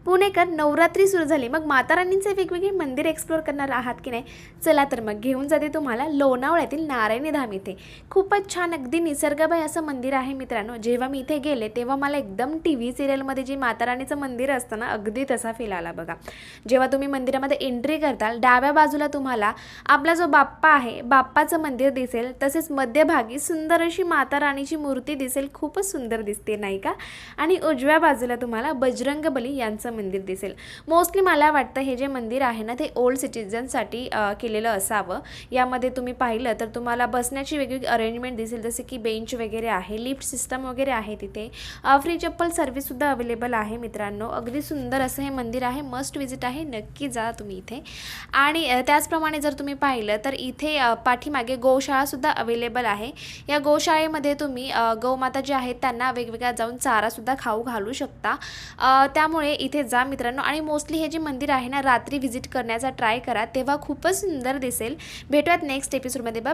पुणेकर नवरात्री सुरू झाली मग माता राणींचे वेगवेगळे मंदिर एक्सप्लोर करणार आहात की नाही? चला तर मग घेऊन जाते तुम्हाला लोणावळ्यातील नारायणी धाम इथे. खूपच छान अगदी निसर्गमय असं मंदिर आहे मित्रांनो. जेव्हा मी इथे गेले तेव्हा मला एकदम टीव्ही सिरियलमध्ये जे माता राणीचं मंदिर असतं ना, अगदी तसा फील आला बघा. जेव्हा तुम्ही मंदिरामध्ये एंट्री करताल डाव्या बाजूला तुम्हाला आपला जो बाप्पा आहे बाप्पाचं मंदिर दिसेल, तसेच मध्यभागी सुंदर अशी माता राणीची मूर्ती दिसेल. खूपच सुंदर दिसते नाही का? आणि उजव्या बाजूला तुम्हाला बजरंगबली यांचं मंदिर दिसेल. मोस्टली मला वाटतं हे जे मंदिर आहे ना ते ओल्ड सिटीजनसाठी केलेलं असावं. यामध्ये तुम्ही पाहिलं तर तुम्हाला बसण्याची वेगवेगळी अरेंजमेंट दिसेल, जसे की बेंच वगैरे आहे, लिफ्ट सिस्टम वगैरे आहे. तिथे फ्री चप्पल सर्व्हिससुद्धा अवेलेबल आहे मित्रांनो. अगदी सुंदर असं हे मंदिर आहे, मस्ट विजिट आहे, नक्की जा तुम्ही इथे. आणि त्याचप्रमाणे जर तुम्ही पाहिलं तर इथे पाठीमागे गोशाळासुद्धा अवेलेबल आहे. या गोशाळेमध्ये तुम्ही गौमाता जे आहेत त्यांना वेगवेगळ्या जाऊन चारासुद्धा खाऊ घालू शकता. त्यामुळे इथे जा मित्रांनो. आणि मोस्टली हे जे मंदिर आहे ना रात्री व्हिजिट करण्याचा ट्राय करा, तेव्हा खूपच सुंदर दिसेल. भेटूयात नेक्स्ट एपिसोडमध्ये. बाय.